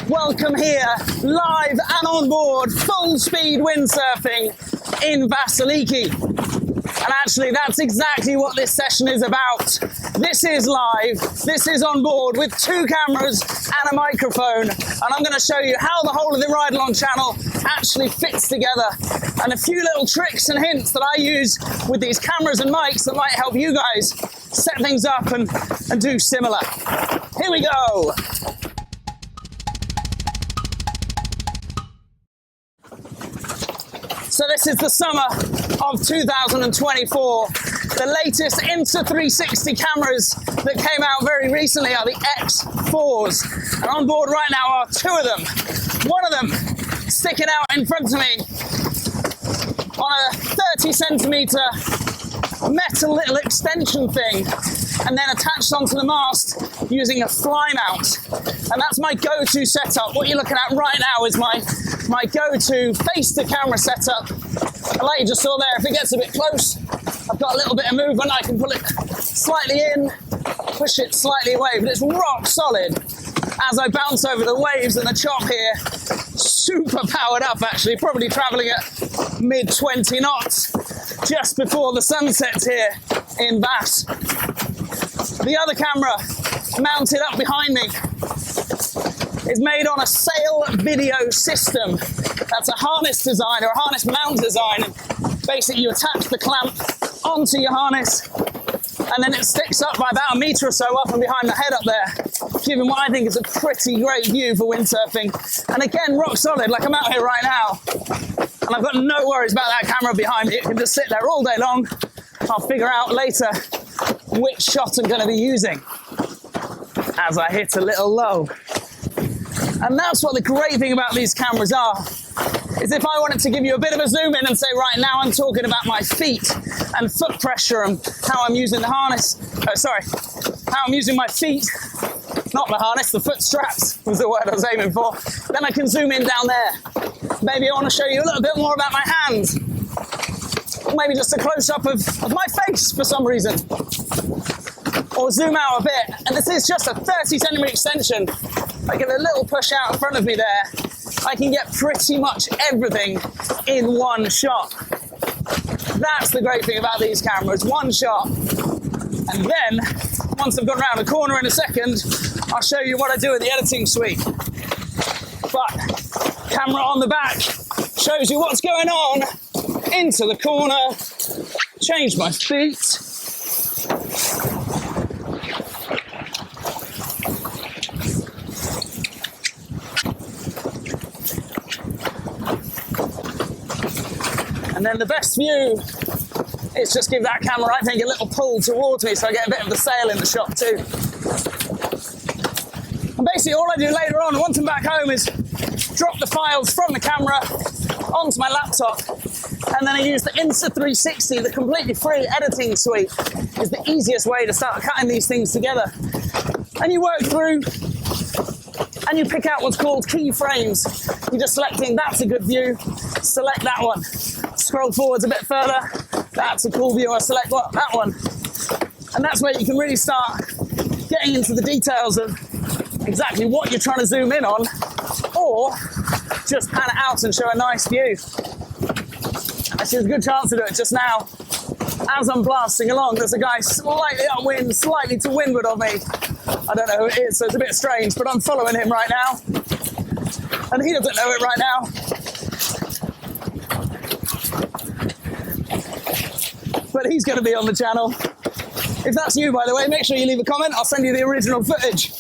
Welcome here, live and on board, full speed windsurfing in Vassiliki. And actually, that's exactly what this session is about. This is live, this is on board with 2 cameras and a microphone. And I'm going to show you how the whole of the Ridealong channel actually fits together. And a few little tricks and hints that I use with these cameras and mics that might help you guys set things up and do similar. Here we go. So this is the summer of 2024. The latest Insta360 cameras that came out very recently are the X4s. And on board right now are 2 of them. One of them sticking out in front of me on a 30 centimeter metal little extension thing, and then attached onto the mast using a fly mount. And that's my go-to setup. What you're looking at right now is my go-to face-to-camera setup. And like you just saw there, if it gets a bit close, I've got a little bit of movement. I can pull it slightly in, push it slightly away, but it's rock solid as I bounce over the waves and the chop here. Super powered up, actually, probably traveling at mid-20 knots just before the sun sets here in Vass. The other camera mounted up behind me is made on a sail video system. That's a harness design or a harness mount design. Basically, you attach the clamp onto your harness and then it sticks up by about a metre or so up and behind the head up there, giving what I think is a pretty great view for windsurfing. And again, rock solid, like I'm out here right now. And I've got no worries about that camera behind me. It can just sit there all day long. I'll figure out later which shot I'm going to be using as I hit a little low. And that's what the great thing about these cameras are, is if I wanted to give you a bit of a zoom in and say, right now I'm talking about my feet and foot pressure and how I'm using the harness, how I'm using my feet, not the harness, the foot straps was the word I was aiming for, then I can zoom in down there. Maybe I want to show you a little bit more about my hands, or maybe just a close-up of my face for some reason, or zoom out a bit. And this is just a 30 centimeter extension. I get a little push out in front of me there. I can get pretty much everything in one shot. That's the great thing about these cameras, one shot. And then, once I've gone around a corner in a second, I'll show you what I do in the editing suite. But, camera on the back shows you what's going on. Into the corner, change my feet. And then the best view is just give that camera, I think, a little pull towards me so I get a bit of the sail in the shot too. And basically all I do later on, once I'm back home, is drop the files from the camera onto my laptop, and then I use the Insta360, the completely free editing suite. Is the easiest way to start cutting these things together. And you work through and you pick out what's called keyframes. You're just selecting, that's a good view, select that one. Scroll forwards a bit further, that's a cool view, I select that one. And that's where you can really start getting into the details of exactly what you're trying to zoom in on, or just pan it out and show a nice view. Actually, there's a good chance to do it just now. As I'm blasting along, there's a guy slightly upwind, slightly to windward of me. I don't know who it is, so it's a bit strange, but I'm following him right now. And he doesn't know it right now. But he's going to be on the channel. If that's you, by the way, make sure you leave a comment. I'll send you the original footage.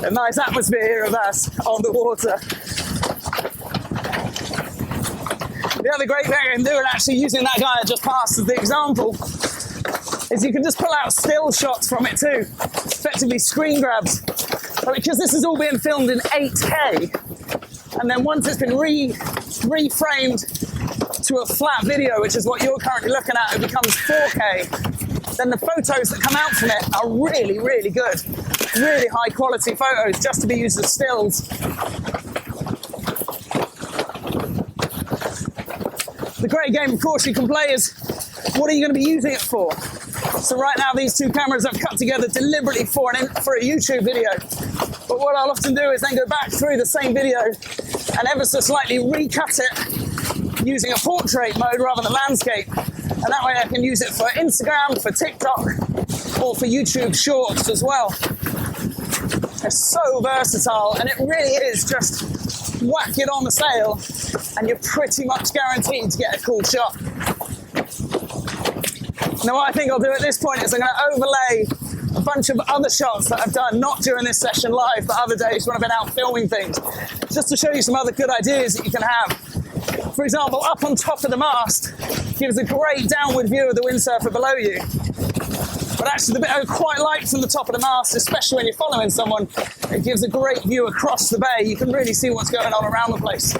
A nice atmosphere here of us on the water. The other great thing I can do, and actually using that guy I just passed as the example, is you can just pull out still shots from it too, effectively screen grabs. But because this is all being filmed in 8K, and then once it's been reframed to a flat video, which is what you're currently looking at, it becomes 4K, then the photos that come out from it are really, really good. Really high quality photos just to be used as stills. The great game, of course, you can play is, what are you going to be using it for? So right now, these two cameras I've cut together deliberately for a YouTube video. But what I'll often do is then go back through the same video and ever so slightly recut it using a portrait mode rather than landscape. And that way I can use it for Instagram, for TikTok, or for YouTube Shorts as well. They're so versatile, and it really is just whack it on the sail and you're pretty much guaranteed to get a cool shot. Now what I think I'll do at this point is I'm going to overlay a bunch of other shots that I've done, not during this session live, but other days when I've been out filming things, just to show you some other good ideas that you can have. For example, up on top of the mast gives a great downward view of the windsurfer below you. But actually the bit I quite like from the top of the mast, especially when you're following someone, it gives a great view across the bay. You can really see what's going on around the place.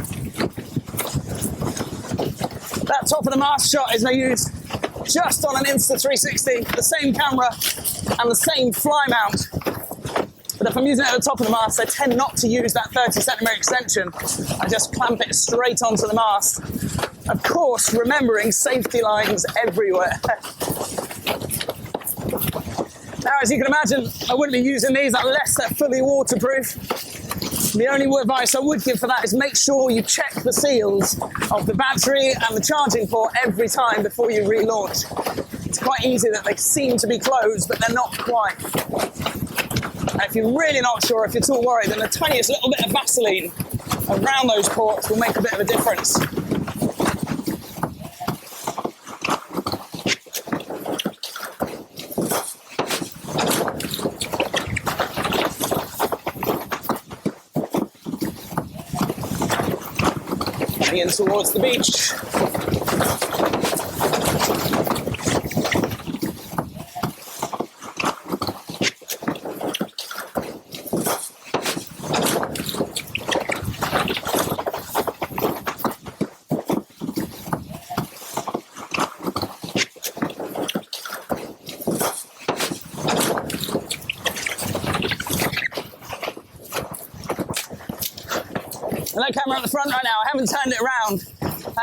That top of the mast shot is now used just on an Insta360, the same camera and the same fly mount. But if I'm using it at the top of the mast, I tend not to use that 30cm extension. I just clamp it straight onto the mast. Of course, remembering safety lines everywhere. Now, as you can imagine, I wouldn't be using these unless they're fully waterproof. The only advice I would give for that is make sure you check the seals of the battery and the charging port every time before you relaunch. It's quite easy that they seem to be closed, but they're not quite. And if you're really not sure, if you're too worried, then the tiniest little bit of Vaseline around those ports will make a bit of a difference. In towards the beach. And that camera at the front right now, I haven't turned it around.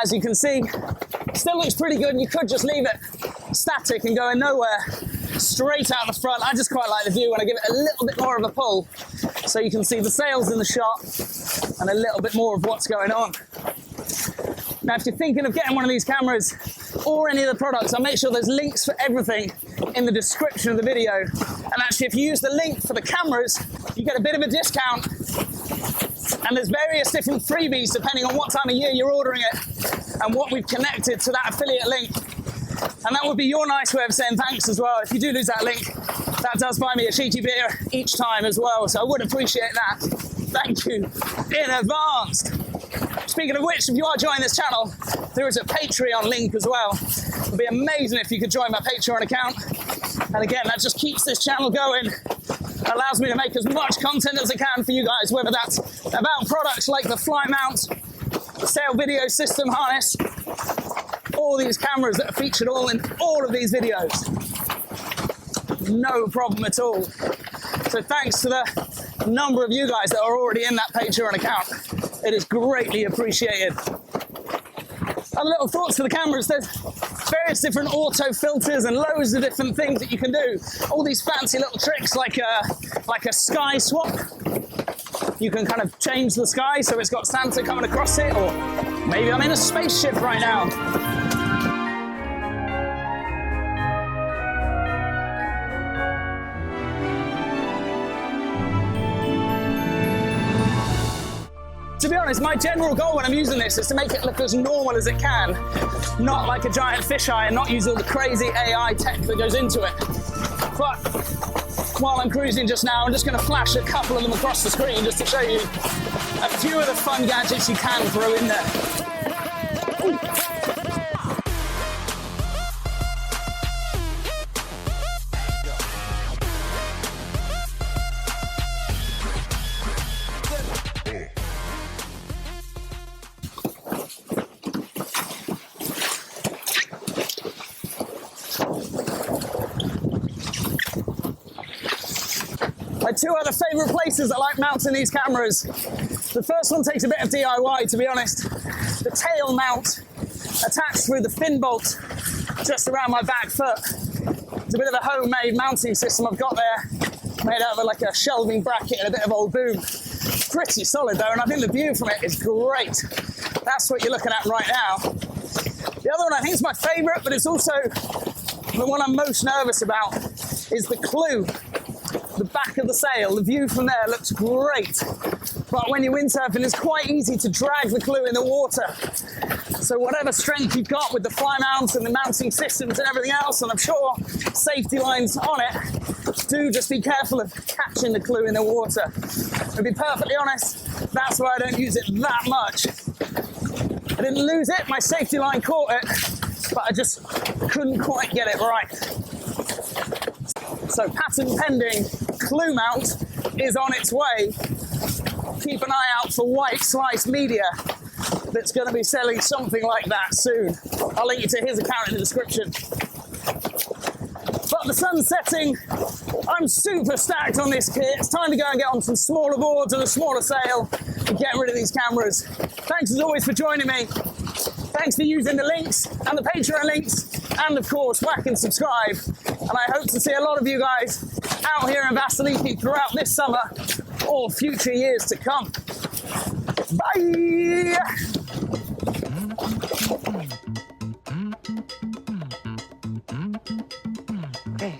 As you can see, still looks pretty good. You could just leave it static and going nowhere, straight out the front. I just quite like the view when I give it a little bit more of a pull, so you can see the sails in the shot and a little bit more of what's going on. Now, if you're thinking of getting one of these cameras or any of the products, I'll make sure there's links for everything in the description of the video. And actually, if you use the link for the cameras, you get a bit of a discount. And there's various different freebies depending on what time of year you're ordering it and what we've connected to that affiliate link. And that would be your nice way of saying thanks as well. If you do lose that link, that does buy me a cheeky beer each time as well. So I would appreciate that. Thank you in advance. Speaking of which, if you are joining this channel, there is a Patreon link as well. It would be amazing if you could join my Patreon account. And again, that just keeps this channel going. Allows me to make as much content as I can for you guys, whether that's about products like the fly mount, the sail video system harness, all these cameras that are featured all in all of these videos. No problem at all. So thanks to the number of you guys that are already in that Patreon account. It is greatly appreciated. Other little thoughts for the cameras, there's various different auto filters and loads of different things that you can do. All these fancy little tricks like a sky swap. You can kind of change the sky so it's got Santa coming across it, or maybe I'm in a spaceship right now. To be honest, my general goal when I'm using this is to make it look as normal as it can, not like a giant fisheye, and not use all the crazy AI tech that goes into it. But while I'm cruising just now, I'm just going to flash a couple of them across the screen just to show you a few of the fun gadgets you can throw in there. My two other favourite places I like mounting these cameras. The first one takes a bit of DIY, to be honest. The tail mount attached through the fin bolt just around my back foot. It's a bit of a homemade mounting system I've got there, made out of like a shelving bracket and a bit of old boom. Pretty solid though, and I think the view from it is great. That's what you're looking at right now. The other one I think is my favourite, but it's also the one I'm most nervous about, is the clew. The back of the sail, the view from there looks great. But when you're windsurfing, it's quite easy to drag the clew in the water. So whatever strength you've got with the fly mounts and the mounting systems and everything else, and I'm sure safety lines on it, do just be careful of catching the clew in the water. To be perfectly honest, that's why I don't use it that much. I didn't lose it, my safety line caught it, but I just couldn't quite get it right. So patent pending clew mount is on its way. Keep an eye out for White Slice Media that's going to be selling something like that soon. I'll link you to his account in the description. But the sun's setting. I'm super stacked on this kit. It's time to go and get on some smaller boards and a smaller sail and get rid of these cameras. Thanks as always for joining me. Thanks for using the links and the Patreon links, and of course whack and subscribe. And I hope to see a lot of you guys out here in Vassiliki throughout this summer or future years to come. Bye! Okay.